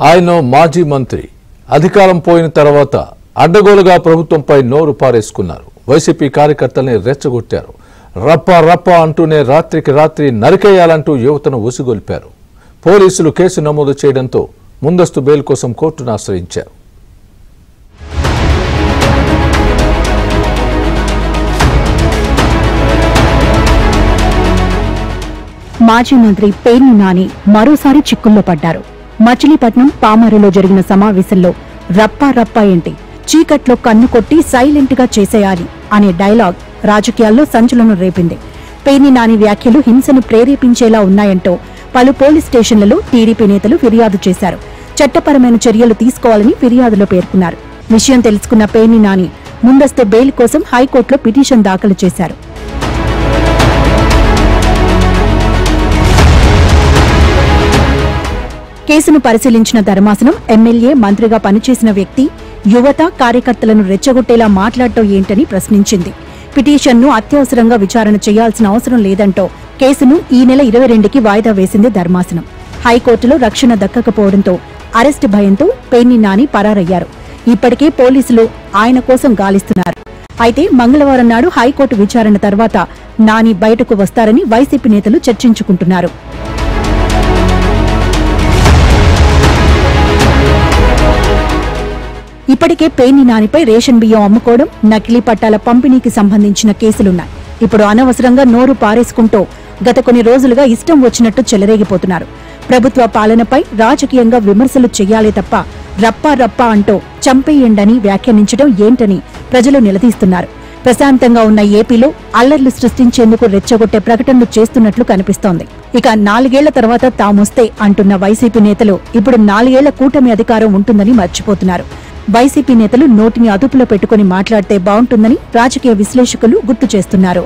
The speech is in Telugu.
ఆయన మాజీ మంత్రి అధికారం పోయిన తర్వాత అడ్డగోలుగా ప్రభుత్వంపై నోరు పారేసుకున్నారు. వైసీపీ కార్యకర్తల్ని రెచ్చగొట్టారు. రప్ప రప్ప అంటూనే రాత్రికి రాత్రి నరికేయాలంటూ యువతను ఉసిగొల్పారు. పోలీసులు కేసు నమోదు చేయడంతో ముందస్తు బెయిల్ కోసం కోర్టును ఆశ్రయించారు. మాజీ మంత్రి పేర్ని నాని మరోసారి చిక్కుల్లో పడ్డారు. మచిలీపట్నం పామరులో జరిగిన సమావేశంలో రప్పా రప్పా ఏంటి, చీకట్లో కన్ను కొట్టి సైలెంట్ గా చేసేయాలి అనే డైలాగ్ రాజకీయాల్లో సంచలనం రేపింది. పేర్ని నాని వ్యాఖ్యలు హింసను ప్రేరేపించేలా ఉన్నాయంటూ పలు పోలీస్ స్టేషన్లలో టీడీపీ నేతలు ఫిర్యాదు చేశారు. చట్టపరమైన చర్యలు తీసుకోవాలని ఫిర్యాదులో పేర్కొన్నారు. విషయం తెలుసుకున్న పేర్ని నాని ముందస్తు బెయిల్ కోసం హైకోర్టులో పిటిషన్ దాఖలు చేశారు. కేసును పరిశీలించిన ధర్మాసనం ఎమ్మెల్యే మంత్రిగా పనిచేసిన వ్యక్తి యువత కార్యకర్తలను రెచ్చగొట్టేలా మాట్లాడటం ఏంటని ప్రశ్నించింది. పిటిషన్ను అత్యవసరంగా విచారణ చేయాల్సిన అవసరం లేదంటూ కేసును ఈ నెల 22కి వాయిదా వేసింది ధర్మాసనం. హైకోర్టులో రక్షణ దక్కకపోవడంతో అరెస్టు భయంతో పేర్ని నాని పరారయ్యారు. ఇప్పటికే పోలీసులు ఆయన కోసం గాలిస్తున్నారు. అయితే మంగళవారం నాడు హైకోర్టు విచారణ తర్వాత నాని బయటకు వస్తారని వైసీపీ నేతలు చర్చించుకుంటున్నారు. ఇప్పటికే పేర్ని నానిపై రేషన్ బియ్యం అమ్ముకోవడం, నకిలీ పట్టాల పంపిణీకి సంబంధించిన కేసులున్నాయి. ఇప్పుడు అనవసరంగా నోరు పారేసుకుంటూ గత కొన్ని రోజులుగా ఇష్టం వచ్చినట్టు చెలరేగిపోతున్నారు. ప్రభుత్వ పాలనపై రాజకీయంగా విమర్శలు చెయ్యాలే తప్ప రప్పా రప్పా అంటూ చంపేయండని వ్యాఖ్యానించడం ఏంటని ప్రజలు నిలదీస్తున్నారు. ప్రశాంతంగా ఉన్న ఏపీలో అల్లర్లు సృష్టించేందుకు రెచ్చగొట్టే ప్రకటనలు చేస్తున్నట్లు కనిపిస్తోంది. ఇక 4 ఏళ్ల తర్వాత తామొస్తే అంటున్న వైసీపీ నేతలు ఇప్పుడు 4 ఏళ్ల కూటమి అధికారం ఉంటుందని మర్చిపోతున్నారు. వైసీపీ నేతలు నోటిని అదుపులో పెట్టుకుని మాట్లాడితే బాగుంటుందని రాజకీయ విశ్లేషకులు గుర్తు చేస్తున్నారు.